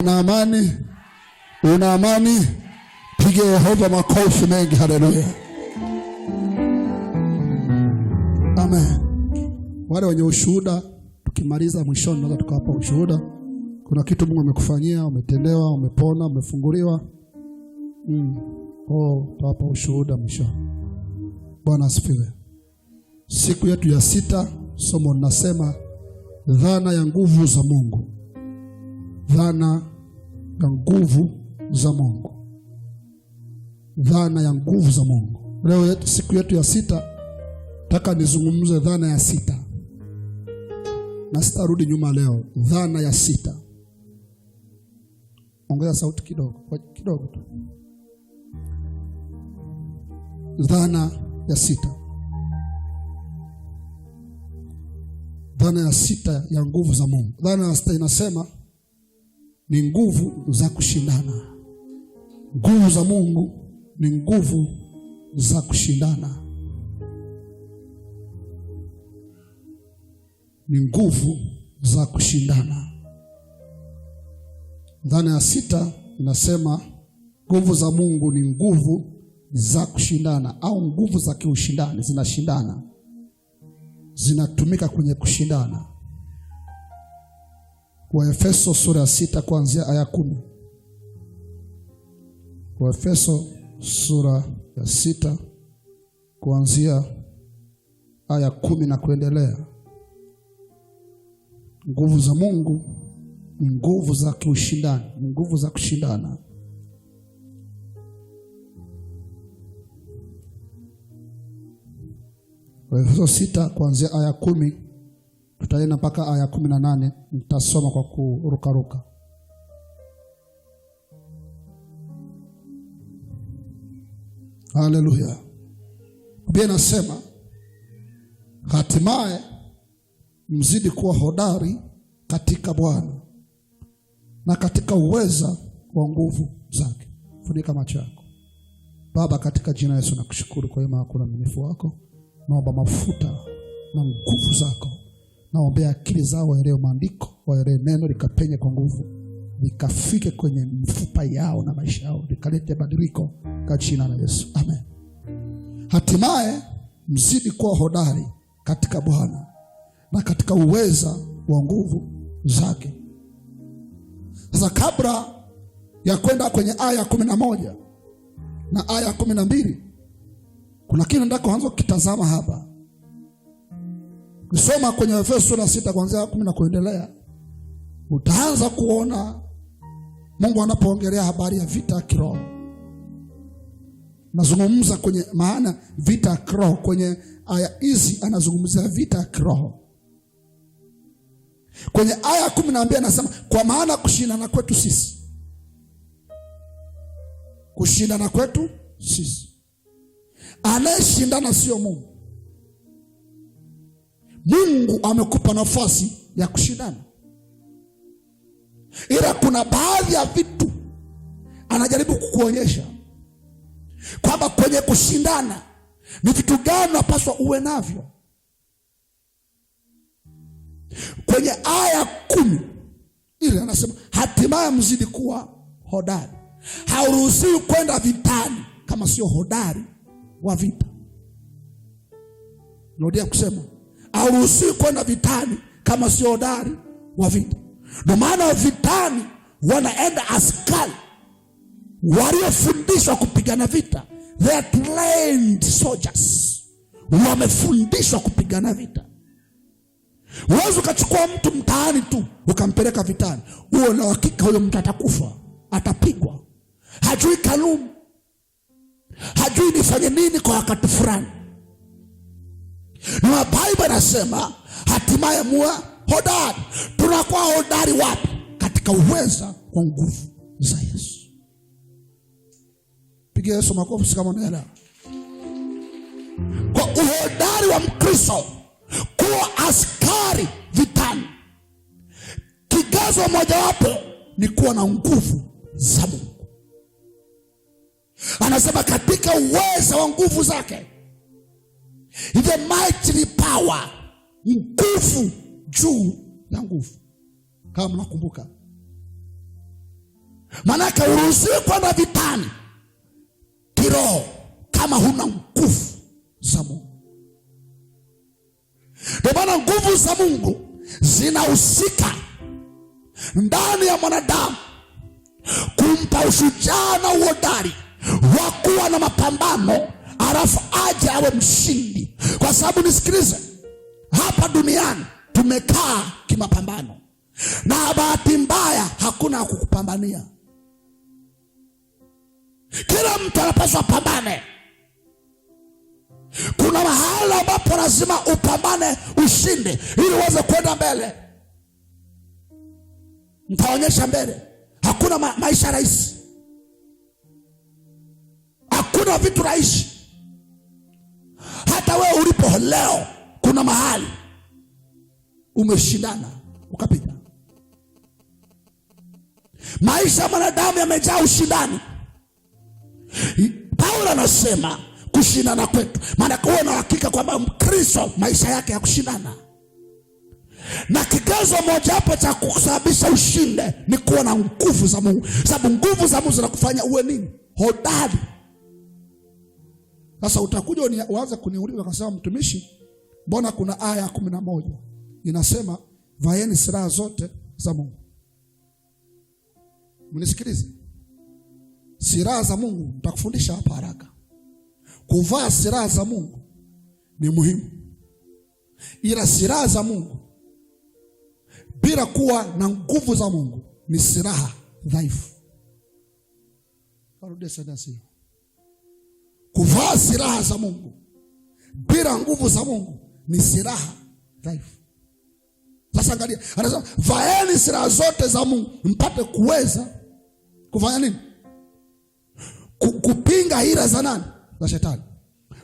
Una amani? Una amani? Pige Yehova makofi mengi. Haleluya. Amen. Wale wenye ushuhuda, tukimaliza mwishoni naweza tukawapa ushuhuda. Kuna kitu Mungu amekufanyia, umetendewa, umepona, umefunguliwa. Tutawapa ushuhuda mwishoni. Bwana asifiwe. Siku yetu ya 6, somo linasema dhana ya nguvu za Mungu. Dhana ya nguvu za Mungu. Dhana ya nguvu za Mungu. Leo siku yetu ya 6, nataka nizungumze dhana ya 6. Na sitarudi nyuma leo. Dhana ya 6. Ongeza sauti kidogo tu. Dhana ya 6. Dhana ya 6 ya nguvu za Mungu. Dhana ya 6 inasema ni nguvu za kushindana. Nguvu za Mungu ni nguvu za kushindana. Ni nguvu za kushindana. Dhana ya 6 inasema nguvu za Mungu ni nguvu za kushindana, au nguvu za kiushindani, zinashindana. Zinatumika kwenye kushindana. Waefeso sura ya 6 kuanzia aya 10. Waefeso sura ya 6 kuanzia aya 10 na kuendelea. Nguvu za Mungu ni nguvu za kiushindani, ni nguvu za kushindana. Waefeso 6 kuanzia aya 10 tutaenda mpaka aya 18. Nitasoma kwa kurukaruka. Haleluya. Biblia inasema hatimaye mzidi kuwa hodari katika Bwana na katika uweza wa nguvu zake. Funika macho yako. Baba, katika jina la Yesu nakushukuru kwa wema wako na uaminifu wako. Naomba mafuta na nguvu zako. Naombea akili zao waelewe maandiko, waelewe neno likapenye kwa nguvu, likafike kwenye mifupa yao na maisha yao, likalete badiliko kwa jina la Yesu. Amen. Hatimaye mzidi kuwa hodari katika Bwana na katika uweza wa nguvu zake. Sasa kabla ya kwenda kwenye aya 11 na aya 12, kuna kitu nataka kuanza kukitazama hapa. Nisoma kwenye Efeso sura 6 kuanzia 10 na kuendelea. Utaanza kuona Mungu anapoongelea habari ya vita ya kiroho. Nazungumza kwenye maana vita ya kiroho. Kwenye aya hizi anazungumzia vita ya kiroho. Kwenye aya 12 anasema kwa maana kushindana kwetu sisi. Kushindana kwetu sisi. Anayeshindana sio Mungu. Mungu amekupa nafasi ya kushindana. Ila kuna baadhi ya vitu anajaribu kukuonyesha kwamba kwenye kushindana ni vitu gani unapaswa uwe navyo. Kwenye aya 10 ile anasema hatimaye mzidi kuwa hodari. Hauruhusiwi kwenda vitani kama sio hodari wa vita. Narudia kusema hauruhusiwi kwenda vitani kama sio hodari wa vita. Ndio maana vitani wanaenda askari waliofundishwa kupigana vita. They are trained soldiers. Wamefundishwa kupigana vita. Huwezi ukachukua mtu mtaani tu ukampeleka vitani. Uwe na hakika huyo mtu atakufa, atapigwa. Hajui kanuni, hajui nifanye nini kwa wakati fulani. Na Biblia inasema hatimaye muwe hodari. Tunakuwa hodari wapi? Katika uweza wa nguvu za Yesu. Pigia Yesu makofi kama unaelewa. Kwa uhodari wa Mkristo, kuwa askari vitani, kigezo mojawapo ni kuwa na nguvu za Mungu. Anasema katika uweza wa nguvu zake. The mighty power. Nguvu juu ya nguvu. Kama mnakumbuka Maanake uruhusiwi kwenda vitani kiroho kama huna nguvu za Mungu. Ndio maana nguvu za Mungu zinahusika ndani ya mwanadamu kumpa ushujaa na uhodari wa kuwa na mapambano, alafu aje awe mshindi. Kwa sababu nisikilize, hapa duniani tumekaa kimapambano, na bahati mbaya hakuna kukupambania. Kila mtu anapaswa pambane. Kuna mahali ambapo lazima upambane ushinde ili uweze kwenda mbele. Nitaonyesha mbele. Hakuna maisha rahisi. Hakuna vitu rahisi. Hata wewe ulipo leo kuna mahali umeshindana ukapita. Maisha ya mwanadamu yamejaa ushindani. Paulo anasema kushindana kwetu, maana kuwa na hakika kwamba Mkristo maisha yake ya kushindana. Na kigezo moja hapo cha kusababisha ushinde ni kuwa na nguvu za Mungu. Sababu nguvu za Mungu zinakufanya uwe nini? Hodari. Sasa utakuja uanze kuniuliza akasema, mtumishi, mbona kuna aya 11 inasema vaeni silaha zote za Mungu? Mnisikilize. Silaha za Mungu nitakufundisha hapa haraka. Kuvaa silaha za Mungu ni muhimu. Ila silaha za Mungu bila kuwa na nguvu za Mungu ni silaha dhaifu. Arudie sentensi. Kuvaa silaha za Mungu bila nguvu za Mungu ni silaha dhaifu. Sasa angalia, anasema vaeni silaha zote za Mungu mpate kuweza kufanya nini? Kupinga hila za nani? Za shetani.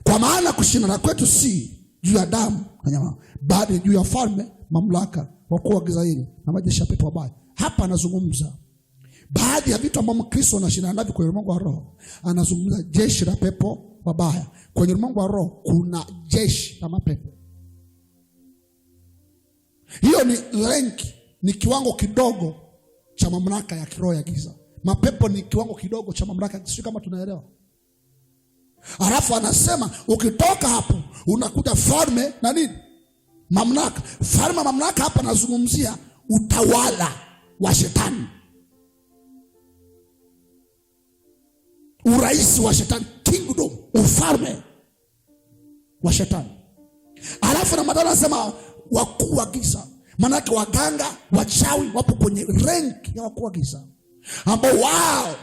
Kwa maana kushindana kwetu si juu ya damu na nyama, bali juu ya falme, mamlaka, wakuu wa giza hili na majeshi ya pepo wabaya. Hapa anazungumza baadhi ya vitu ambavyo Kristo anashindana navyo kwenye ulimwengu wa roho. Anazungumza jeshi la pepo wabaya. Kwenye ulimwengu wa roho kuna jeshi la mapepo. Hiyo ni ranki, ni kiwango kidogo cha mamlaka ya kiroho ya giza. Mapepo ni kiwango kidogo cha mamlaka, sio kama tunaelewa. Alafu anasema ukitoka hapo unakuja falme na nini? Mamlaka. Falme mamlaka hapa nazungumzia utawala wa shetani. Urais wa shetani, kingdom, ufalme wa shetani. Alafu na madhara anasema wakuu wa giza. Maana yake waganga, wachawi wapo kwenye rank ya wakuu wa giza, ambao wao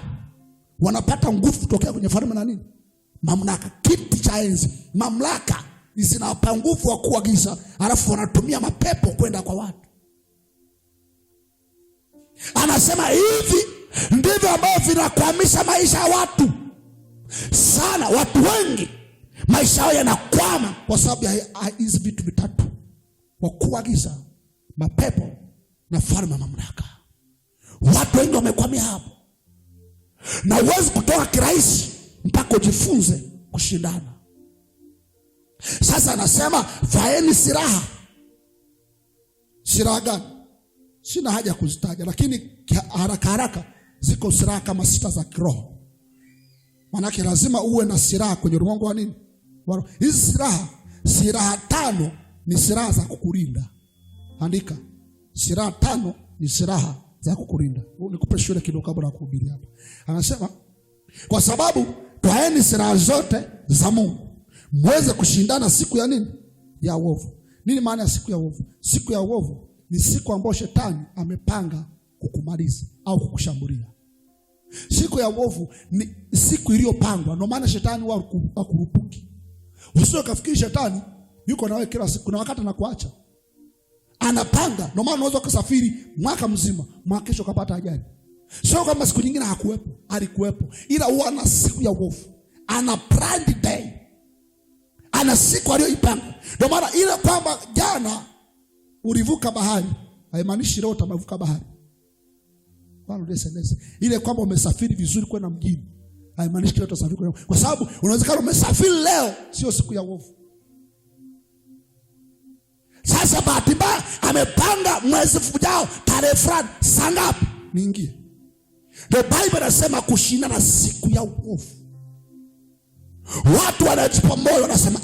wanapata nguvu kutokea kwenye falme na nini? Mamlaka, kiti cha enzi. Mamlaka zinawapa nguvu wakuu wa giza, alafu wanatumia mapepo kwenda kwa watu. Anasema hivi ndivyo ambavyo vinakwamisha maisha ya watu sana. Watu wengi maisha yao yanakwama kwa sababu ya hizi vitu vitatu: wakuu wa giza, mapepo na falme mamlaka. Watu wengi wamekwamia hapo, na huwezi kutoka kirahisi mpaka ujifunze kushindana. Sasa anasema vaeni silaha. Silaha gani? Sina haja kuzitaja, lakini haraka haraka ziko silaha kama 6 za kiroho. Maanake lazima uwe na silaha kwenye ulimwengu wa nini? Hizi silaha 5 ni silaha za kukulinda. Andika, silaha 5 ni silaha za kukulinda. Nikupe shule kidogo kabla ya kuhubiri hapa. Anasema kwa sababu twaeni silaha zote za Mungu muweze kushindana siku ya nini? Ya uovu. Nini maana ya siku ya uovu? Siku ya uovu ni siku ambayo shetani amepanga kukumaliza au kukushambulia. Siku ya uovu ni siku iliyopangwa. Ndio maana shetani hakurupuki. Usio kafikiri shetani yuko nawe kila siku. Kuna wakati anakuacha. Anapanga. Ndio maana unaweza kusafiri mwaka mzima, mwaka kesho kapata ajali. Sio kama siku nyingine hakuwepo, alikuwepo. Ila huwa na siku ya uovu. Ana planned day. Ana siku aliyoipanga. Ndio maana ile kwamba jana ulivuka bahari haimaanishi leo utavuka bahari. Ile kwamba umesafiri vizuri kwenda mjini haimaanishi leo utasafiri kwenda. Kwa sababu unawezekana umesafiri leo, sio siku ya uovu. Sasa bahati mbaya amepanga mwezi ujao tarehe fulani saa ngapi niingie. The Bible inasema kushindana siku ya uovu. Watu wanajipa moyo wanasema,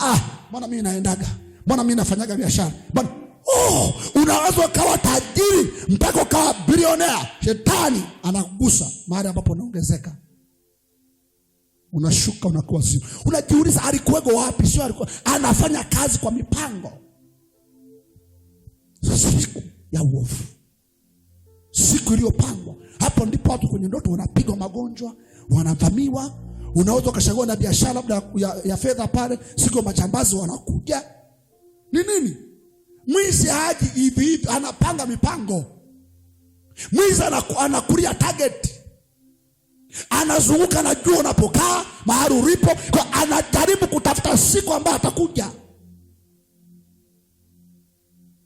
mbona mimi naendaga? Mbona mimi nafanyaga biashara? Mbona unaweza ukawa tajiri mpaka ukawa bilionea. Shetani anakugusa mahali ambapo unaongezeka. Unashuka unakuwa zero. Unajiuliza alikuwego wapi? Sio alikuwa anafanya kazi kwa mipango. Siku ya uovu, siku iliyopangwa. Hapo ndipo watu kwenye ndoto wanapigwa magonjwa, wanavamiwa. Unaweza ukashagua na biashara labda ya fedha pale, siku majambazi wanakuja. Ni nini? Mwizi haji hivi, anapanga mipango. Mwizi anakulia target. Anazunguka na jua unapokaa, mahali ulipo, kwa anajaribu kutafuta siku ambayo atakuja.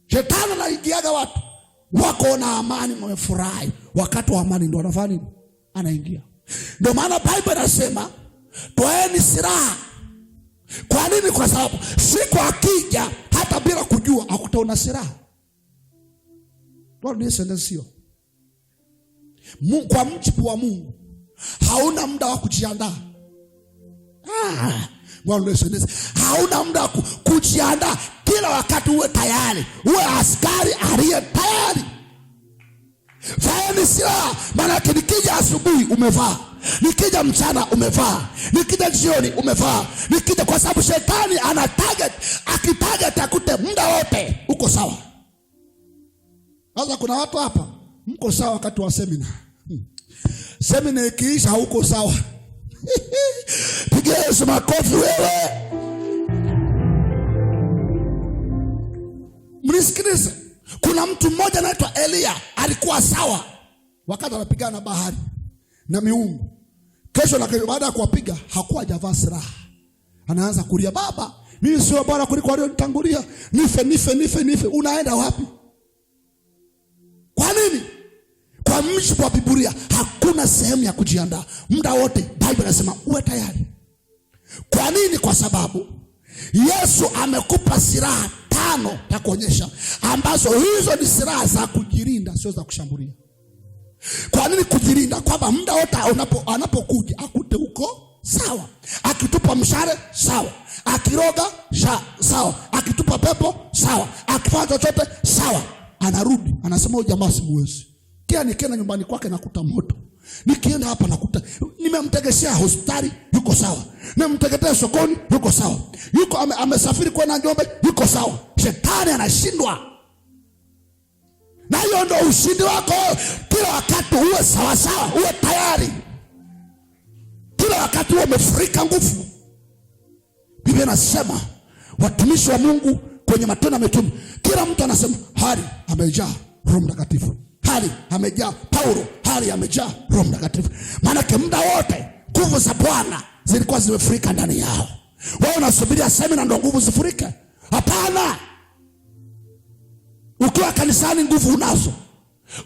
Shetani anaingiaga watu wako na amani, wamefurahi. Wakati wa amani ndio anafanya nini? Anaingia. Ndio maana Bible inasema toeni silaha. Kwa nini? Kwa sababu siku akija hata bila kujua hakutaona silaha. Ndio sio. Kwa mjibu wa Mungu hauna muda wa kujiandaa. Hauna muda wa kujiandaa. Kila wakati uwe tayari. Uwe askari aliye tayari. Vaeni silaha. Maana nikija asubuhi umevaa, nikija mchana umevaa, nikija jioni umevaa, nikija, kwa sababu shetani ana target. Akitarget akute muda wote uko sawa. Sasa kuna watu hapa mko sawa wakati wa semina. Semina ikiisha hauko sawa. Piga Yesu makofi wewe. Mnisikilize. Kuna mtu mmoja anaitwa Elia, alikuwa sawa wakati anapigana na bahari na miungu. Kesho na kesho baada ya kuwapiga hakuwa hajavaa silaha. Anaanza kulia, baba, mimi sio bora kuliko walionitangulia. Nife. Unaenda wapi? Kwa nini? Kwa mjibu wa Biblia hakuna sehemu ya kujiandaa. Muda wote Biblia inasema uwe tayari. Kwa nini? Kwa sababu Yesu amekupa silaha 5 ya kuonyesha, ambazo hizo ni silaha za kujilinda, sio za kushambulia. Kwa nini kujilinda? Kwamba muda wote anapokuja akute uko sawa. Akitupa mshale sawa, akiroga sawa, akitupa pepo sawa, akifanya chochote sawa. Anarudi anasema huyu jamaa simuwezi. Nikienda nyumbani kwake nakuta moto. Nikienda hapa nakuta nimemtegeshea hospitali yuko sawa. Nimemtegetea sokoni yuko sawa. Yuko amesafiri kwenda Njombe yuko sawa. Shetani anashindwa. Na hiyo ndio ushindi wako. Kila wakati uwe sawa sawa, uwe tayari. Kila wakati uwe umefurika nguvu. Biblia inasema watumishi wa Mungu kwenye Matendo ya Mitume, kila mtu anasema hali amejaa Roho Mtakatifu. Hali amejaa Paulo, hali amejaa Roho Mtakatifu. Maana muda wote nguvu za Bwana zilikuwa zimefurika ndani yao. Wewe unasubiria semina ndio nguvu zifurike? Hapana. Ukiwa kanisani nguvu unazo.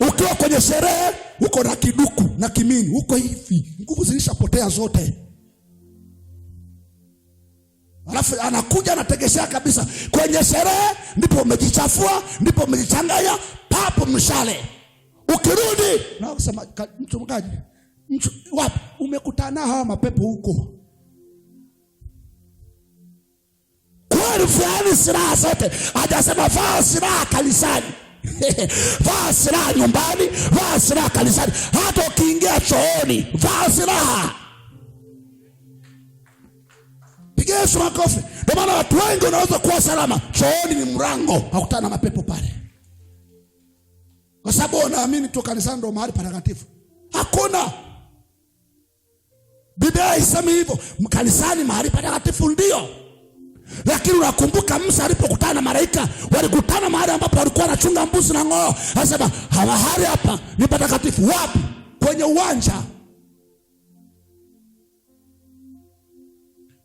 Ukiwa kwenye sherehe uko na kiduku na kimini, uko hivi, nguvu zilishapotea zote. Alafu anakuja anategeshea kabisa. Kwenye sherehe ndipo umejichafua, ndipo umejichanganya, papo mshale. Ukirudi na kusema mchungaji, wapi umekutana hawa mapepo huko? Kwa fulani silaha zote. Hajasema vaa silaha kanisani. Vaa silaha nyumbani, vaa silaha kanisani. Hata ukiingia chooni vaa silaha. Piga Yesu makofi. Ndio maana watu wengi wanaweza kuwa salama. Chooni ni mlango, hakutana na mapepo pale. Kwa sababu wanaamini tu kanisani ndio mahali patakatifu. Hakuna. Biblia haisemi hivyo. Kanisani mahali patakatifu ndio. Lakini unakumbuka Musa alipokutana na malaika, walikutana mahali ambapo walikuwa wanachunga mbuzi na ng'ombe. Anasema mahali hapa ni patakatifu. Wapi? Kwenye uwanja.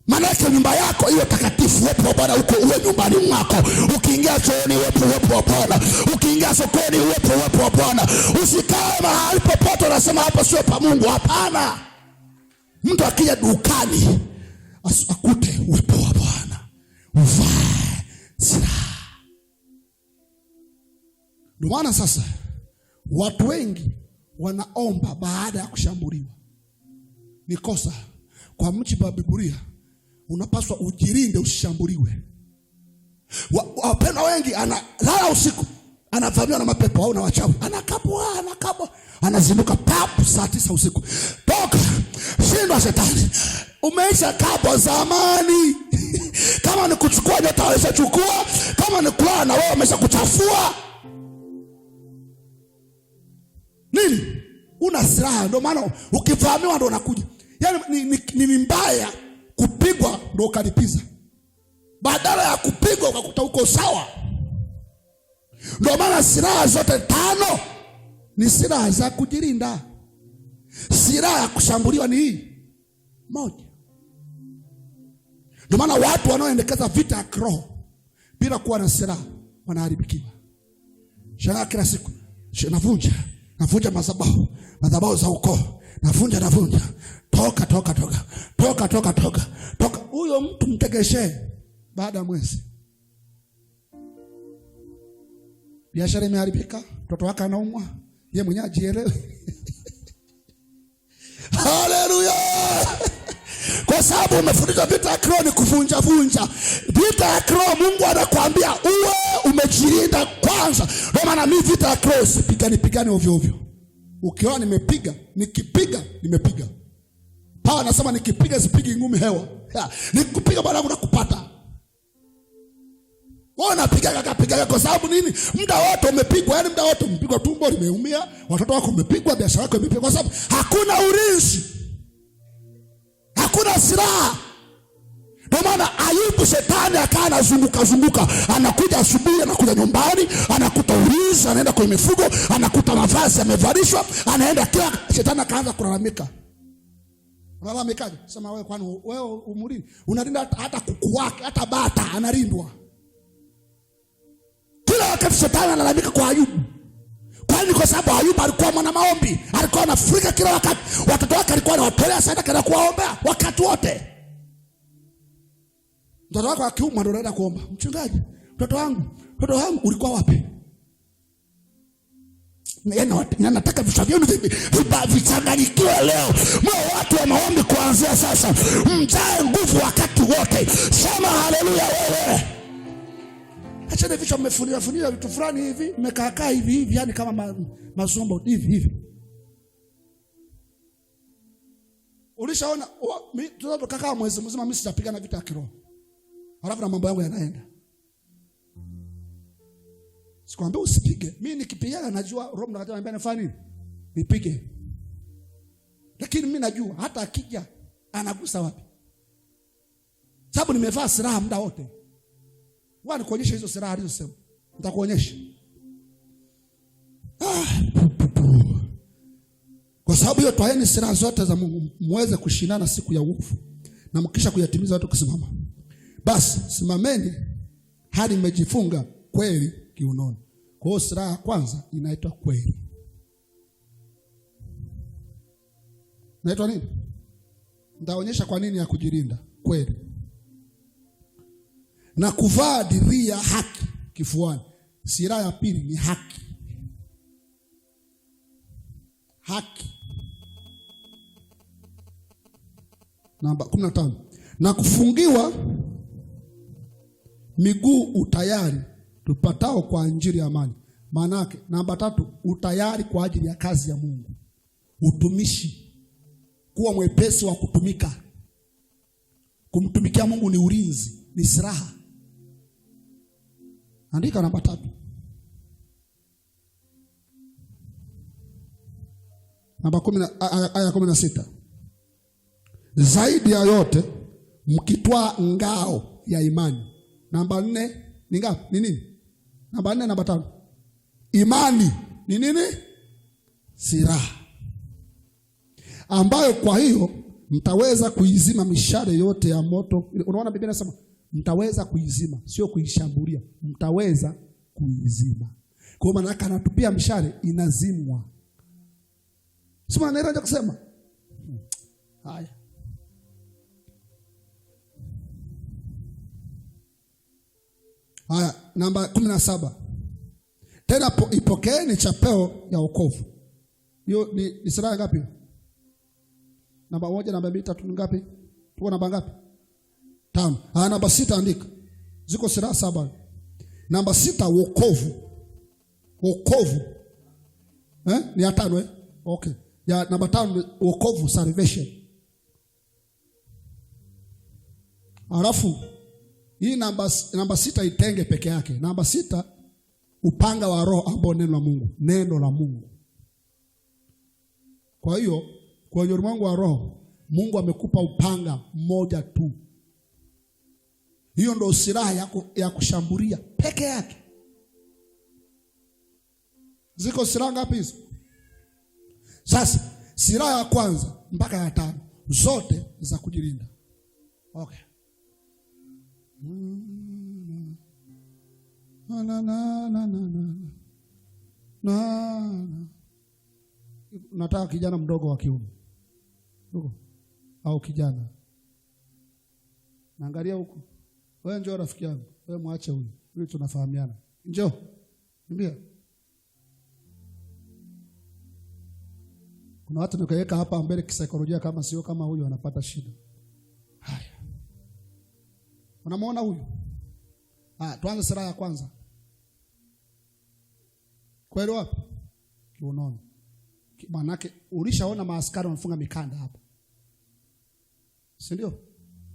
Maana nyumba yako iwe takatifu, uwepo wa Bwana uko uwe nyumbani mwako. Ukiingia chooni uwepo wa Bwana. Ukiingia sokoni uwepo wa Bwana. Usikae mahali popote unasema hapa sio pa Mungu. Hapana. Mtu akija dukani akute uwepo wa Bwana. Uvae silaha. Ndio maana sasa watu wengi wanaomba baada ya kushambuliwa. Ni kosa. Kwa mujibu wa Biblia unapaswa ujilinde usishambuliwe. Wapendwa wengi analala usiku, anavamiwa na mapepo au na wachawi. Anakabwa, anazinduka papu saa 9 usiku. Toka, shindwa shetani. Umeisha kabwa zamani. Kama ni kuchukua nyota waweza chukua, kama ni kulala na wewe wamesha kuchafua. Nini? Una silaha, ndio maana ukivamiwa ndio unakuja. Yaani ni mbaya kupigwa ndio ukalipiza. Badala ya kupigwa ukakuta uko sawa. Ndio maana silaha zote 5 ni silaha za kujilinda. Silaha ya kushambuliwa ni hii moja. Ndio maana watu wanaoendekeza vita ya kiroho bila kuwa na silaha wanaharibikiwa. Shangaa kila siku, navunja madhabahu za ukoo. Navunja. Toka. Huyo mtu mtegeshe baada ya mwezi. Biashara imeharibika, mtoto wake anaumwa, yeye mwenyewe ajielewe. Haleluya! Kwa sababu umefundishwa vita ya kiroho ni kuvunja. Vita ya kiroho Mungu anakuambia uwe umejilinda kwanza. Kwa maana mimi vita ya kiroho sipigani ovyo. Ukiona nimepiga, nimepiga. Paulo anasema nikipiga sipigi ngumi hewa. Nikupiga bwana nakupata. Wewe unapiga kwa sababu nini? Muda wote umepigwa, yani muda wote umepigwa, tumbo limeumia, watoto wako umepigwa, biashara yako imepigwa, kwa sababu hakuna ulinzi. Hakuna silaha. Ndio maana Ayubu shetani akawa anazunguka, anakuja asubuhi, anakuja nyumbani, anakuta ulinzi, anaenda kwa mifugo, anakuta mavazi yamevalishwa, anaenda kila shetani akaanza kulalamika. Unalalamikaje? Sema wewe kwani wewe umulini? Unalinda hata kuku wake, hata bata analindwa. Kila wakati shetani analalamika kwa Ayubu. Kwani kwa sababu Ayubu alikuwa mwana maombi, alikuwa anafurika kila wakati. Watoto wake alikuwa anawatolea sadaka kana kuwaombea wakati wote. Mtoto wako akiumwa ndio anaenda kuomba. Mchungaji, mtoto wangu ulikuwa wapi? Nataka vichwa vyenu vichanganyikiwe leo. Mwa watu wa maombi kuanzia sasa. Mjae nguvu wakati wote. Sema haleluya wewe. Acha vichwa mmefunia vitu fulani hivi, mmekaa hivi, yani kama mazombo hivi. Ulishaona tunapokaa mwezi mzima mimi sijapigana vita ya kiroho. Halafu na mambo yangu yanaenda. Sikwambia usipige. Mimi nikipigana najua Roho Mtakatifu ananiambia nifanye nini? Nipige. Lakini mimi najua hata akija anagusa wapi. Sababu nimevaa silaha muda wote. Wani kuonyesha hizo silaha alizosema. Nitakuonyesha. Kwa sababu hiyo toeni silaha zote za Mungu muweze kushindana siku ya wokovu. Na mkisha kuyatimiza watu kusimama. Basi simameni hadi mmejifunga kweli kiunoni. Kwa hiyo silaha ya kwanza inaitwa kweli. Inaitwa nini? Nitaonyesha kwa nini ya kujilinda kweli. Na kuvaa dirii ya haki kifuani. Silaha ya pili ni haki. Haki. Namba 15. Na kufungiwa miguu utayari tupatao kwa injili ya amani. Maana yake namba 3, utayari kwa ajili ya kazi ya Mungu. Utumishi. Kuwa mwepesi wa kutumika. Kumtumikia Mungu ni ulinzi, ni silaha. Andika namba 3. Namba 10 aya 16. Zaidi ya yote mkitwaa ngao ya imani. Namba 4 ni ngapi? Ni nini? Namba 4 namba 5. Imani ni nini? Silaha. Ambayo kwa hiyo mtaweza kuizima mishale yote ya moto. Unaona Biblia inasema mtaweza kuizima, sio kuishambulia. Mtaweza kuizima. Kwa maana yake anatupia mishale inazimwa. Sema anaenda kusema. Haya. Haya, namba 17. Tena ipokeeni chapeo ya wokovu. Hiyo ni silaha ngapi? Namba 1, namba 2, 3 ngapi? Tuko namba ngapi? 5. Namba 6 andika. Ziko silaha 7. Namba 6 wokovu. Wokovu. Ni ya 5 Okay. Ya namba 5 wokovu, salvation. Alafu hii namba 6 itenge peke yake. Namba 6 upanga wa roho ambao neno la Mungu. Neno la Mungu. Kwa hiyo kwenye ulimwengu wa roho Mungu amekupa upanga mmoja tu. Hiyo ndio silaha ya kushambulia peke yake. Ziko silaha ngapi hizo? Sasa silaha ya kwanza mpaka ya 5 zote za kujilinda. Okay. Nataka kijana mdogo wa kiume. Ndugu au kijana. Naangalia huko. Wewe njoo rafiki yangu. Wewe muache huyu. Huyu tunafahamiana. Njoo. Niambia. Kuna watu nikaweka hapa mbele kisaikolojia, kama sio kama huyu anapata shida. Haya. Unamuona huyu? Tuanze silaha ya kwanza. Kweli wapi? Kiunoni. Manake ulishaona maaskari wanafunga mikanda hapa. Si ndio?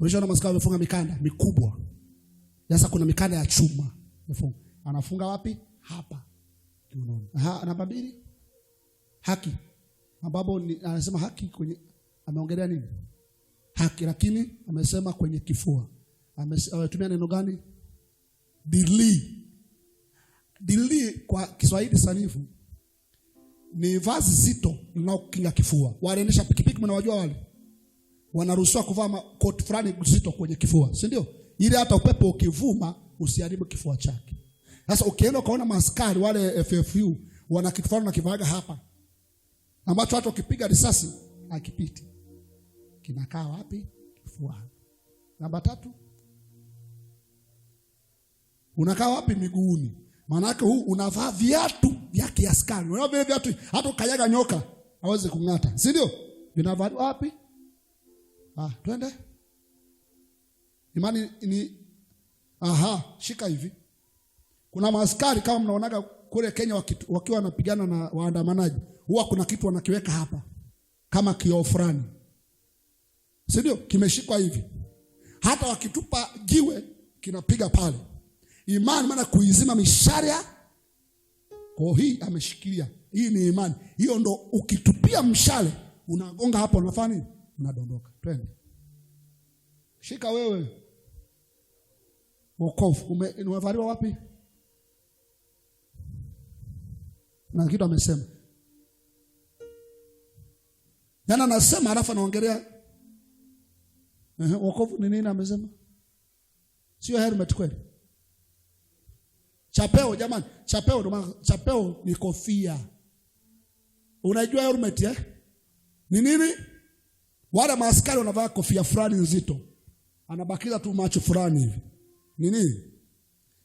Ulishaona maaskari wanafunga mikanda mikubwa. Sasa kuna mikanda ya chuma. Anafunga wapi? Hapa. Kiunoni. Namba 2. Haki. Ambapo anasema haki kwenye, ameongelea nini? Haki, lakini amesema kwenye kifua. Ametumia neno gani? Dili. Dili kwa Kiswahili sanifu ni vazi zito linalokinga kifua. Wanaendesha pikipiki, mnawajua wale? Wanaruhusiwa kuvaa koti fulani zito kwenye kifua, si ndio? Ili hata upepo ukivuma usiharibu kifua chake. Sasa ukienda ukaona maaskari wale FFU wana kitu fulani nakivaaga hapa, ambacho hata ukipiga risasi akipiti. Kinakaa wapi? Kifuani. Namba 3. Unakaa wapi? Miguuni. Maana yake huu unavaa viatu vya kiaskari. Unaona vile viatu hata ukayaga nyoka hawezi kung'ata. Si ndio? Vinavaa wapi? Twende. Imani ni shika hivi. Kuna maaskari kama mnaonaga kule Kenya wakiwa wanapigana na waandamanaji, huwa kuna kitu wanakiweka hapa kama kioo fulani. Si ndio? Kimeshikwa hivi. Hata wakitupa jiwe kinapiga pale. Imani maana kuizima mishale. Kwa hii ameshikilia. Hii ni imani. Hiyo ndo ukitupia mshale unagonga hapo, unafanya nini? Unadondoka. Twende. Shika wewe. Wokovu umevaliwa wapi? Na kitu amesema. Yana anasema alafu anaongelea wokovu ni nini amesema? Sio helmet kweli? Chapeo jamani, chapeo ndo maana chapeo ni kofia. Unajua helmet ni nini? Wale maaskari wanavaa kofia fulani nzito. Anabakiza tu macho fulani hivi. Ni nini?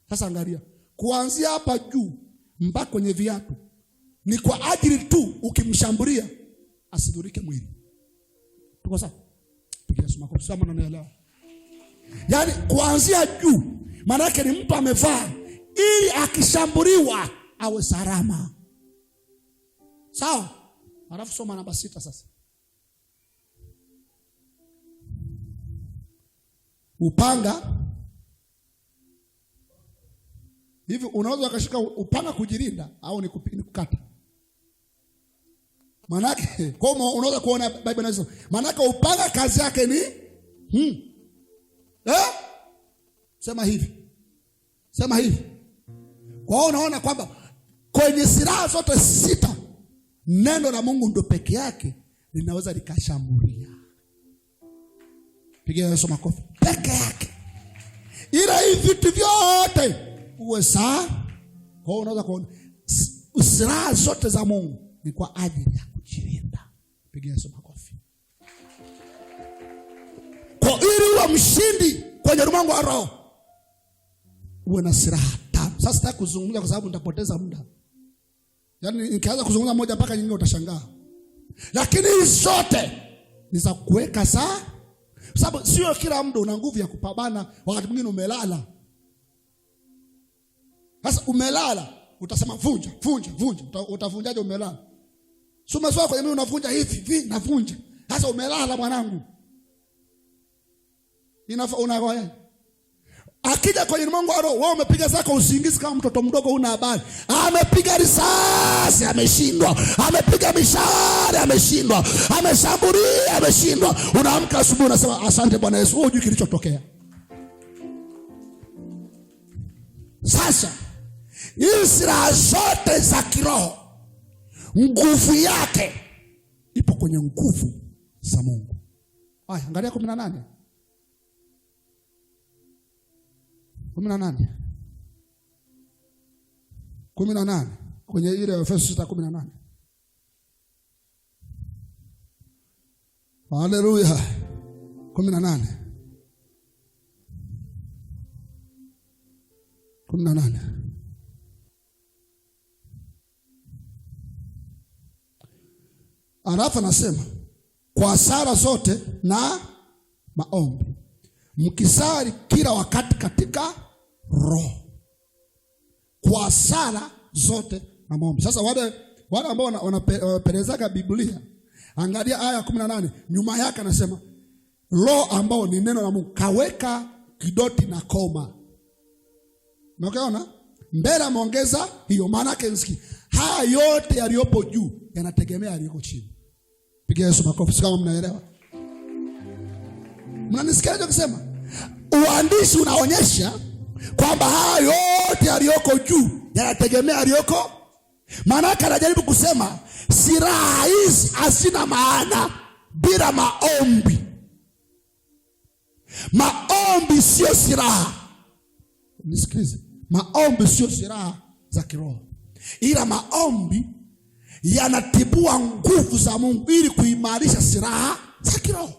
Sasa angalia. Kuanzia hapa juu mpaka kwenye viatu ni kwa ajili tu ukimshambulia asidhurike mwili. Tuko sawa? Pigia soma kwa sababu unanielewa. Yaani kuanzia juu maana yake ni mtu amevaa ili akishambuliwa awe salama. Sawa? Alafu soma namba 6 sasa. Upanga. Hivi unaweza ukashika upanga kujilinda au ni kukata? Manake kama unaweza kuona Biblia inasema manake upanga kazi yake ni Sema hivi. Sema hivi. Kwa hiyo unaona kwamba kwenye silaha zote 6 neno la Mungu ndo peke yake linaweza likashambulia. Pigia Yesu makofi. Peke yake. Ila hivi vitu vyote uwe sawa. Kwa hiyo unaweza kuona silaha zote za Mungu ni kwa ajili ya kujilinda. Pigia Yesu makofi. Kwa ili uwe mshindi kwenye ulimwengu wa roho uwe na silaha 5. Sasa sitaki kuzungumza kwa sababu nitapoteza muda. Yaani nikianza kuzungumza moja mpaka nyingine utashangaa. Lakini hizi zote ni za kuweka saa, sababu sio kila muda una nguvu ya kupambana. Wakati mwingine umelala. Sasa umelala, utasema vunja. Utavunjaje umelala? Sio maswala kwenye mimi unavunja hivi, navunja. Sasa umelala mwanangu. Unagoya. Akija kwenye ulimwengu wa roho, wewe umepiga zako usingizi kama mtoto mdogo una habari. Amepiga risasi, ameshindwa. Amepiga mishale, ameshindwa. Ameshambulia, ameshindwa. Unaamka asubuhi unasema asante Bwana Yesu. Wewe hujui kilichotokea. Sasa hizi silaha zote za kiroho, nguvu yake ipo kwenye nguvu za Mungu. Haya, angalia 18 kwenye ile Efeso 6:18. Haleluya. 18. Alafu anasema kwa sala zote na maombi mkisali kila wakati katika roho. Kwa sala zote na maombi. Sasa wale ambao wanapelezaga Biblia, angalia aya 18, nyuma yake anasema roho ambao ni neno la Mungu, kaweka kidoti na koma. Unaona? Mbele ameongeza hiyo, maana yake nisikie. Haya yote yaliyopo juu yanategemea yaliyoko chini. Pigia Yesu makofi kama mnaelewa. Mnanisikia nikisema? Uandishi unaonyesha kwamba haya yote yaliyoko juu yanategemea yaliyoko. Maana yake anajaribu kusema silaha hizi hazina maana bila maombi. Maombi sio silaha. Nisikilize. Maombi sio silaha za kiroho. Ila maombi yanatibua nguvu za Mungu ili kuimarisha silaha za kiroho.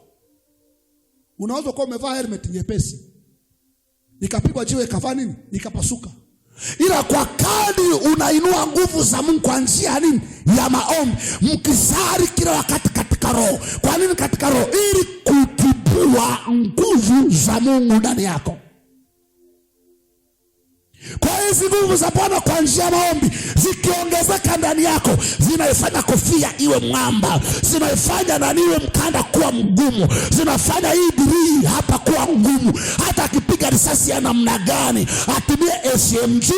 Unaweza kuwa umevaa helmet nyepesi, ikapigwa jiwe ikafanya nini? Ikapasuka. Ila kwa kadri unainua nguvu za Mungu kwa njia nini? Ya maombi. Mkisali kila wakati katika roho. Kwa nini katika roho? Ili kutibua nguvu za Mungu ndani yako. Kwa hizi nguvu za Bwana kwa njia ya maombi zikiongezeka ndani yako, zinaifanya kofia iwe mwamba, zinaifanya na niwe mkanda kuwa mgumu, zinafanya hii dirii hapa kuwa ngumu. Hata akipiga risasi ya namna gani, atumie SMG,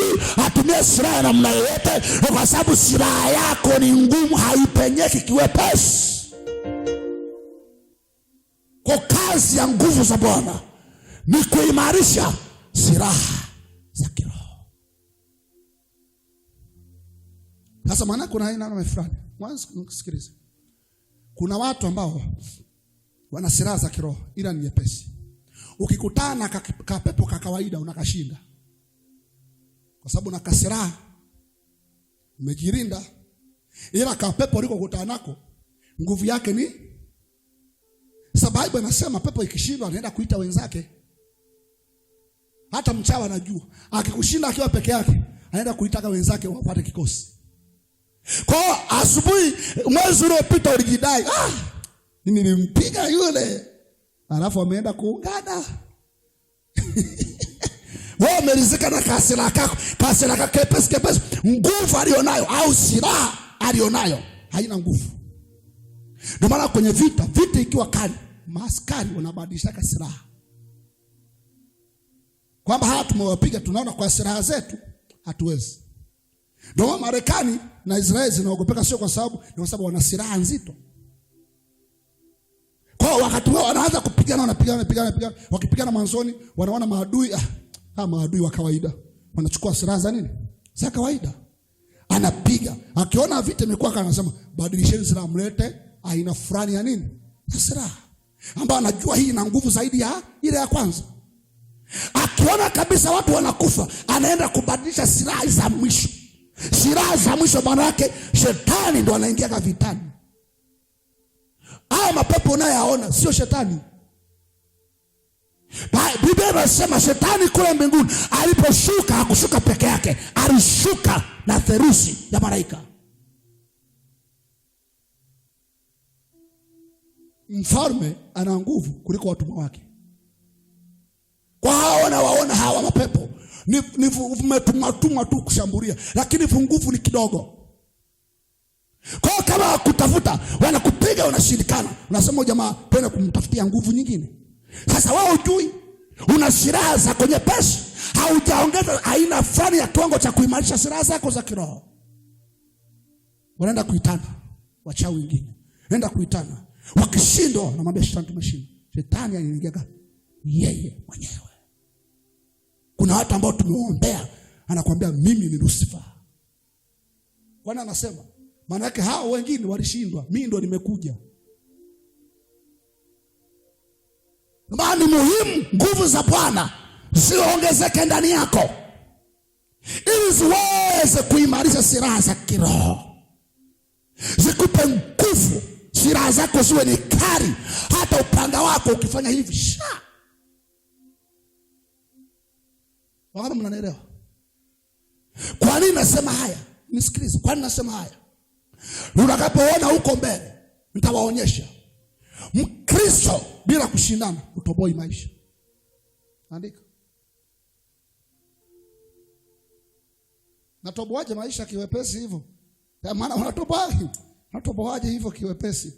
atumie silaha ya namna yoyote, kwa sababu silaha yako ni ngumu, haipenyeki kiwepesi. Kwa kazi ya nguvu za Bwana ni kuimarisha silaha za kiroho. Sasa maana kuna aina fulani. Mwanzo kusikiliza. Kuna watu ambao wana silaha za kiroho ila ni nyepesi. Ukikutana na kapepo ka kawaida unakashinda. Kwa sababu na kasiraha umejirinda. Ila kapepo liko kutana nako nguvu yake ni sababu anasema pepo ikishindwa anaenda kuita wenzake. Hata mchawa anajua. Akikushinda akiwa peke yake, anaenda kuitaka wenzake wapate kikosi. Kwa asubuhi mwezi uliopita ulijidai, nilimpiga yule. Alafu ameenda kuungana. Wewe umerizika na kasira kako. Kasira kako kepesi. Nguvu alionayo au silaha alionayo haina nguvu. Ndio maana kwenye vita ikiwa kali, maaskari wanabadilisha silaha. Kwamba hata tumewapiga tunaona kwa silaha zetu hatuwezi. Ndio Marekani na Israeli zinaogopeka, sio kwa sababu ni kwa sababu wana silaha nzito. Kwa wakati wao wanaanza kupigana, wanapigana. Wakipigana mwanzoni wanaona maadui maadui wa kawaida. Wanachukua silaha za nini? Za kawaida. Anapiga. Akiona vita imekuwa kana, anasema badilisheni silaha, mlete aina fulani ya nini? Ya silaha. Ambao anajua hii ina nguvu zaidi ya ile ya kwanza. Akiona kabisa watu wanakufa, anaenda kubadilisha silaha za mwisho. Silaha za mwisho maana yake shetani ndo anaingia kwa vitani. Haya mapepo unayoyaona sio shetani. Biblia inasema shetani kule mbinguni aliposhuka hakushuka peke yake, alishuka na therusi ya malaika. mfalme ana nguvu kuliko watumwa wake. Kwa hao wanawaona hawa mapepo ni vimetumwa tu kushambulia, lakini nguvu ni kidogo. Kwa kama kutafuta wanakupiga unashindikana, unasema jamaa twende kumtafutia nguvu nyingine. Sasa wewe hujui una silaha za kwenye pesa, haujaongeza aina fulani ya kiwango cha kuimarisha silaha zako za kiroho. Wanaenda kuitana wachawi wengine, nenda kuitana, wakishindwa na mambo shetani tumeshinda. Shetani anaingia yeye mwenyewe. Kuna watu ambao tumeombea anakuambia mimi ni Lucifer. Bwana anasema maana yake hao wengine walishindwa, mimi ndo nimekuja. Maana ni muhimu nguvu za Bwana ziongezeke ndani yako ili ziweze kuimarisha silaha za kiroho. Zikupe nguvu, silaha zako ziwe ni kali, hata upanga wako ukifanya hivi Wangapi mnanielewa? Kwa nini nasema haya? Nisikilize, kwa nini nasema haya? Unatakapoona huko mbele nitawaonyesha Mkristo bila kushindana utoboi maisha. Andika. Natoboaje maisha kiwepesi hivyo? Maana unatoboaje hivyo kiwepesi?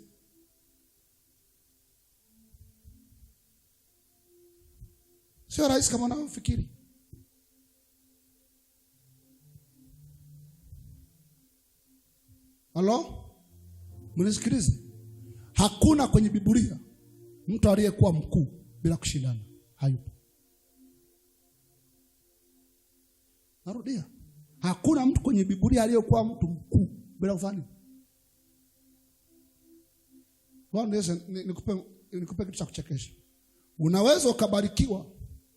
Sio rahisi kama unavyofikiri. Halo? Mnisikilize. Hakuna kwenye Biblia mtu aliyekuwa mkuu bila kushindana. Hayupo. Narudia. Hakuna mtu kwenye Biblia aliyekuwa mtu mkuu bila kufanya. Nikupe kitu cha kuchekesha. Unaweza ukabarikiwa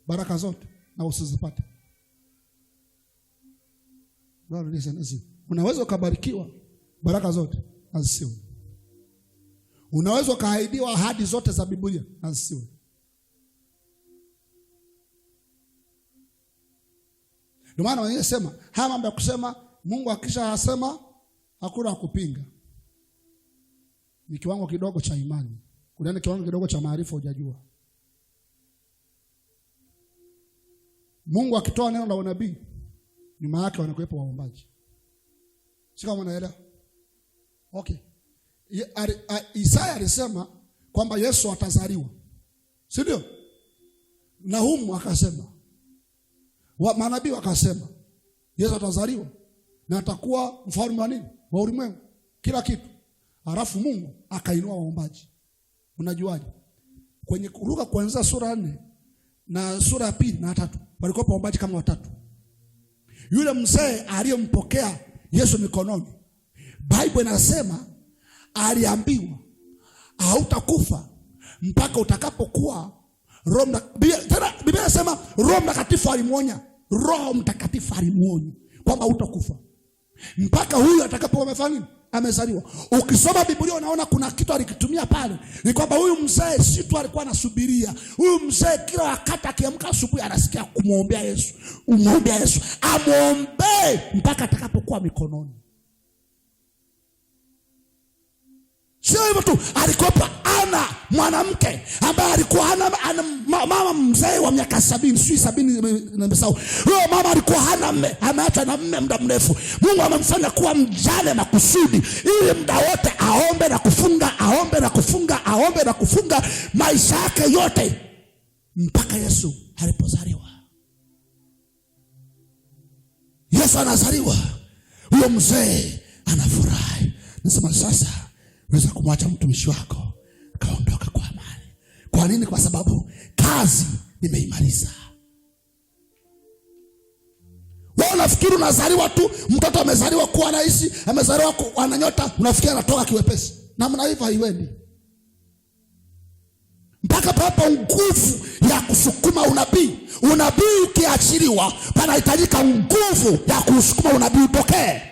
baraka zote na usizipate. Unaweza ukabarikiwa baraka zote na zisiwe. Unaweza ukaahidiwa ahadi zote za Biblia na zisiwe. Ndio maana wengine sema haya mambo ya kusema Mungu akisha asema hakuna kupinga. Ni kiwango kidogo cha imani. Kuna kiwango kidogo cha maarifa hujajua. Mungu akitoa neno la unabii, nyuma yake wanakuwepo waombaji. Sio kama unaelewa? Okay. Isaya alisema kwamba Yesu atazaliwa. Si ndio? Nahumu akasema. Manabii wakasema Yesu atazaliwa na atakuwa mfalme wa nini? Wa ulimwengu. Kila kitu. Halafu Mungu akainua waombaji. Unajuaje? Kwenye Luka kuanzia sura 4 na sura ya 2 na 3 walikuwa waombaji kama watatu. Yule mzee aliyempokea Yesu mikononi, Biblia inasema aliambiwa hautakufa mpaka utakapokuwa Biblia inasema Roho Mtakatifu alimuonya. Roho Mtakatifu alimuonya kwamba hutakufa mpaka huyu atakapokuwa amefanya amezaliwa. Ukisoma Biblia unaona kuna kitu alikitumia pale. Ni kwamba huyu mzee si tu alikuwa anasubiria. Huyu mzee kila wakati akiamka asubuhi anasikia kumwombea Yesu. Umwombea Yesu. Amwombee mpaka atakapokuwa mikononi. Sio hivyo tu, alikuwa Ana mwanamke ambaye alikuwa ana mama mzee wa miaka 70, si 70 nimesahau. Huyo mama alikuwa hana mme, ameacha na mme muda mrefu. Mungu amemfanya kuwa mjane na kusudi ili muda wote aombe na kufunga, aombe na kufunga, aombe na kufunga maisha yake yote mpaka Yesu alipozaliwa. Yesu anazaliwa. Huyo mzee anafurahi. Nasema sasa unaweza kumwacha mtumishi wako kaondoka kwa amani. Kwa nini? Kwa sababu kazi nimeimaliza. Wewe unafikiri unazaliwa tu, mtoto amezaliwa kuwa rais, amezaliwa kuwa na nyota, unafikiri anatoka kiwepesi. Namna hivyo haiwendi. Mpaka papo nguvu ya kusukuma unabii. Unabii ukiachiliwa, panahitajika nguvu ya kusukuma unabii utokee.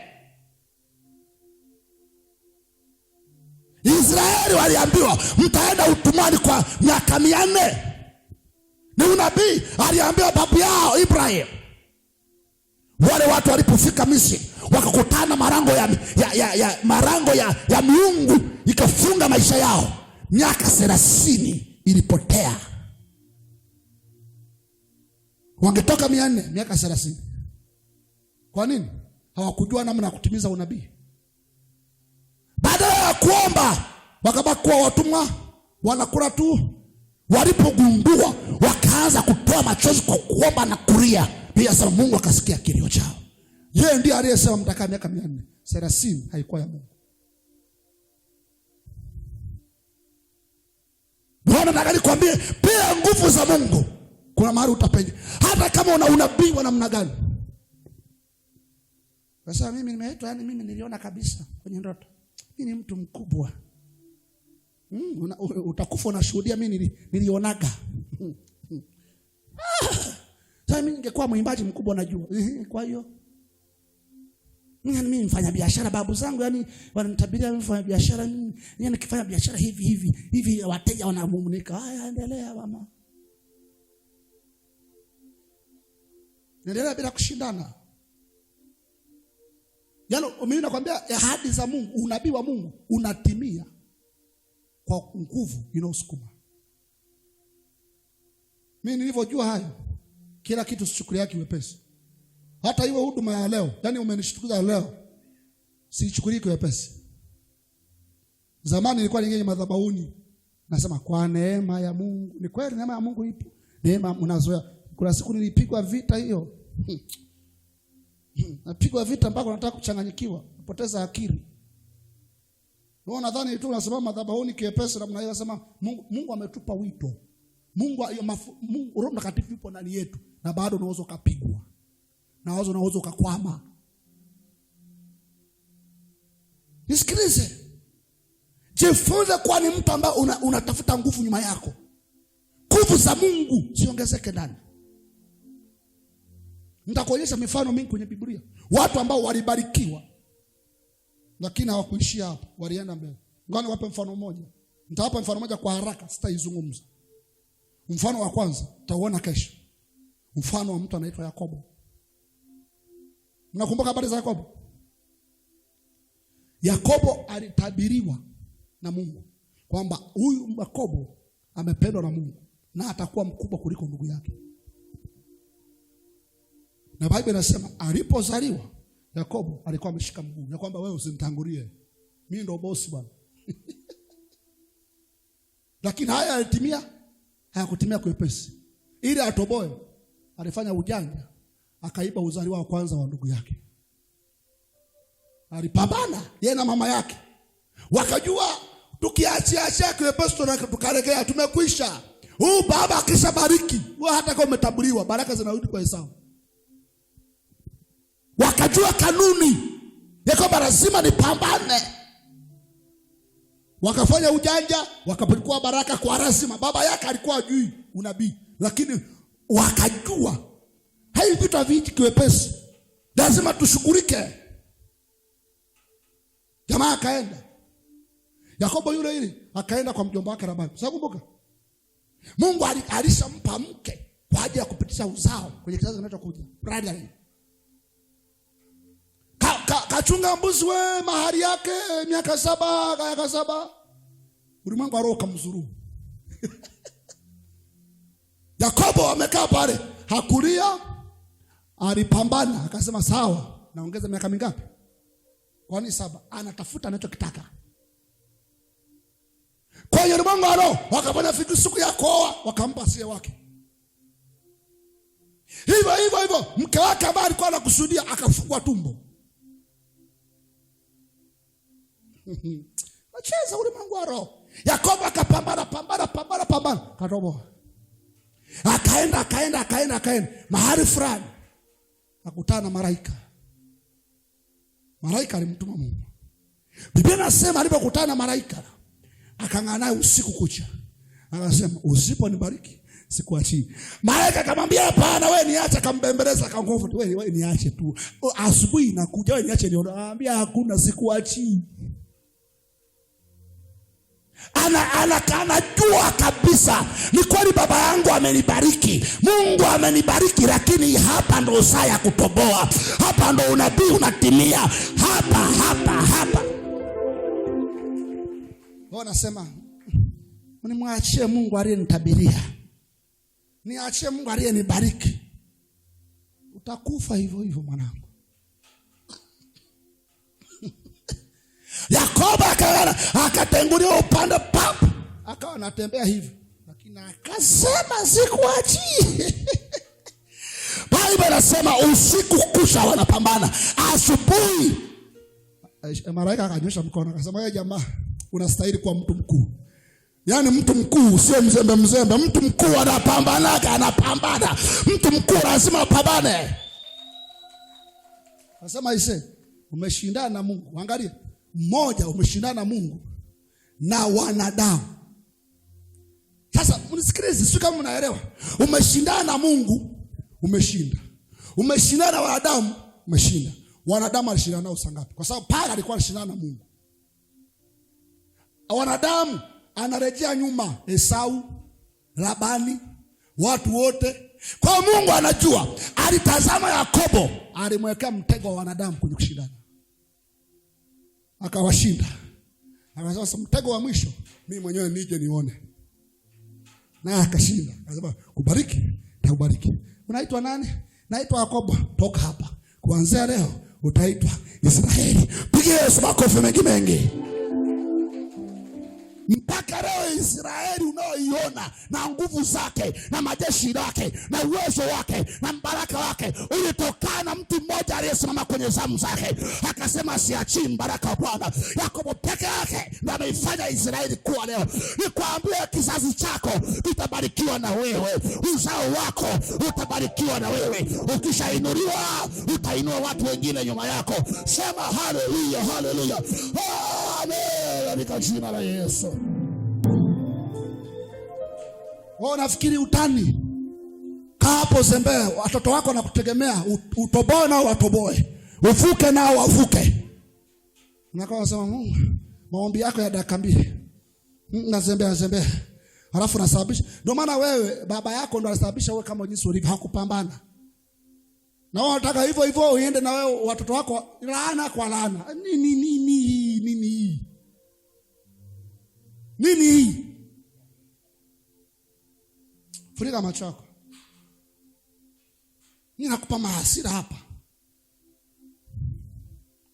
Israeli waliambiwa mtaenda utumwani kwa miaka 400. Ni unabii aliambiwa babu yao Ibrahim. Wale watu walipofika Misri wakakutana marango ya miungu ikafunga maisha yao. miaka 30 ilipotea. Wangetoka 400 miaka 30. Kwa nini? Hawakujua namna ya kutimiza unabii. Badala ya kuomba wakabaki kuwa watumwa, wanakula tu. Walipogundua wakaanza kutoa machozi kwa kuomba na kulia. Pia sasa Mungu akasikia kilio chao. Yeye ndiye aliyesema mtakaa miaka 400. 30 haikuwa ya Mungu. Bwana nataka nikwambie, pia nguvu za Mungu kuna mahali utapenya. Hata kama una unabii wa namna gani. Sasa mimi nimeitwa, yani mimi niliona kabisa kwenye ndoto. Mimi ni mtu mkubwa. Utakufa unashuhudia mimi nilionaga. Sasa mimi ningekuwa mwimbaji mkubwa najua. Kwa hiyo mimi mfanya biashara, babu zangu yani wananitabiria mimi mfanya biashara, mimi nikifanya biashara hivi wateja wanamumunika. Haya, endelea mama. Endelea bila kushindana. Yaani mimi nakwambia ahadi za Mungu, unabii wa Mungu unatimia kwa nguvu inaosukuma. Mimi nilivyojua hayo, kila kitu sichukulia yake wepesi. Hata hiyo huduma ya leo, yani umenishtukiza leo, sichukulie kwa wepesi. Zamani nilikuwa ningeje madhabahuni, nasema kwa neema ya Mungu. Ni kweli neema ya Mungu ipo. Neema mnazoea. Kuna siku nilipigwa vita hiyo. Napigwa vita mpaka nataka kuchanganyikiwa, napoteza akili. Wewe nadhani tu unasema madhabahuni kiepesi namna hiyo, nasema Mungu ametupa wito. Mungu Roho Mtakatifu yupo ndani yetu na bado unaweza kupigwa. Na wazo unaweza kukwama. Nisikilize. Jifunze kuwa ni mtu ambaye unatafuta nguvu nyuma yako. Nguvu za Mungu ziongezeke ndani. Nitakuonyesha mifano mingi kwenye Biblia. Watu ambao walibarikiwa lakini hawakuishia hapo, walienda mbele. Ngoja niwape mfano mmoja. Nitawapa mfano mmoja kwa haraka, sitaizungumza. Mfano wa kwanza utaona kesho. Mfano wa mtu anaitwa Yakobo. Mnakumbuka habari za Yakobo? Yakobo alitabiriwa na Mungu kwamba huyu Yakobo amependwa na Mungu na atakuwa mkubwa kuliko ndugu yake. Na Biblia inasema alipozaliwa Yakobo alikuwa ameshika mguu. Ya kwamba wewe usinitangulie. Mimi ndo bosi bwana. Lakini haya yalitimia, hayakutimia kwa wepesi. Ili atoboe, alifanya ujanja, akaiba uzaliwa wa kwanza wa ndugu yake. Alipambana yeye na mama yake. Wakajua tukiachia kwa wepesi tukarekea tumekwisha. Baba akishabariki, wewe hata kama umetambuliwa, baraka zinarudi kwa Esau. Wakajua kanuni ya kwamba lazima nipambane. Wakafanya ujanja, wakapelekwa baraka kwa lazima. Baba yake alikuwa hajui unabii, lakini wakajua hai vitu haviji kiwepesi, lazima tushughulike. Jamaa akaenda. Yakobo yule ile akaenda kwa mjomba wake Labani. Sasa kumbuka, Mungu alishampa mke kwa ajili ya kupitisha uzao kwenye kizazi kinachokuja. Brother, kachunga mbuzi we mahari yake miaka 7, kaya 7. Ulimwengu wa roho kamzuru. Yakobo amekaa pale, hakulia, alipambana, akasema sawa, naongeza miaka mingapi? Kwani 7. Anatafuta anachokitaka. Kwa hiyo ulimwengu wa roho wakapona siku ya kuoa, wakampa sie wake. Hivyo mke wake ambaye alikuwa anakusudia akafungua tumbo. Nacheza ulimwengu wa roho. Yakobo akapambana katoboa. Akaenda mahali fulani, akutana na malaika. Malaika alimtuma Mungu. Biblia inasema alipokutana na malaika, akang'ana naye usiku kucha. Akasema usiponibariki sikuachii. Malaika akamwambia hapana, wewe niache. Akambembeleza akangofu, wewe niache tu. Asubuhi nakuja, wewe niache nione. Anambia hakuna, sikuachii. Anajua kabisa ni kweli baba yangu amenibariki, Mungu amenibariki, lakini hapa ndo saa ya kutoboa. Hapa ndo unabii unatimia. Hapa. Wao nasema nimwachie Mungu aliyenitabiria, niachie Mungu aliyenibariki. Utakufa hivyo hivyo mwanangu. Yakobo akatenguliwa upande papo, akawa anatembea hivi, lakini akasema sikuachii. Biblia inasema usiku kucha wanapambana, asubuhi malaika akanyosha mkono akasema, wewe jamaa unastahili kuwa mtu mkuu. Yaani mtu mkuu sio mzembe mzembe, mtu mkuu anapambana. Mtu mkuu lazima apambane. Nasema umeshindana na Mungu. Angalia, mmoja umeshindana na Mungu na wanadamu. Sasa mnisikilize, sio kama mnaelewa. Umeshindana na Mungu, umeshinda. Umeshindana na wanadamu, umeshinda. Wanadamu alishindana nao sangapi? Kwa sababu pale alikuwa anashindana na Mungu. Wanadamu anarejea nyuma, Esau, Labani, watu wote. Kwa Mungu anajua, alitazama Yakobo, alimwekea mtego wa wanadamu kwenye kushindana. Akawashinda. Akasema mtego wa mwisho mimi mwenyewe nije nione. Na akashinda. Akasema kubariki, nitakubariki. Unaitwa nani? Naitwa Yakobo. Toka hapa. Kuanzia leo utaitwa Israeli. Pigia Yesu makofi mengi mengi. Mpaka leo Israeli unaoiona na nguvu zake na majeshi yake na uwezo wake na mbaraka wake ulitokana na mtu mmoja aliyesimama kwenye zamu zake, akasema siachii mbaraka wa Bwana. Yakobo peke yake ndiye ameifanya Israeli kuwa leo. Nikwambia kizazi chako kitabarikiwa na wewe, uzao wako utabarikiwa na wewe. Ukishainuliwa utainua watu wengine nyuma yako. Sema haleluya, haleluya. Amen, katika jina la Yesu. Wao nafikiri utani. Kaa hapo zembea, watoto wako wanakutegemea, utoboe nao watoboe, uvuke nao wavuke. Unakaa unasema Mungu, maombi yako ya dakika 2. Zembea. Halafu nasababisha. Ndio maana wewe baba yako ndo alisababisha wewe kama jinsi ulivyo, hakupambana. Na wao wanataka hivyo hivyo uende na wewe watoto wako laana kwa laana. Nini? Funika macho yako. Mimi nakupa mahasira hapa.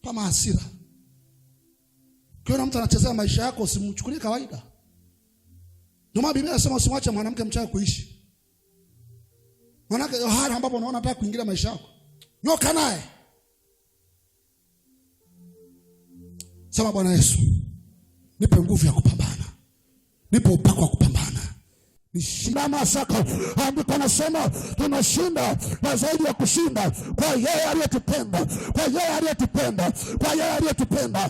Pa mahasira. Kiona mtu anachezea maisha yako usimchukulie kawaida. Ndio maana Biblia inasema usimwache mwanamke mchawi kuishi. Mwanamke hali ambapo unaona anataka kuingilia maisha yako, nyoka naye. Sema Bwana Yesu, nipe nguvu ya kupambana. Nipe upako wa kupambana. Nishinda masaka. Andiko nasema tunashinda na zaidi ya kushinda kwa yeye aliyetupenda. Kwa yeye aliyetupenda.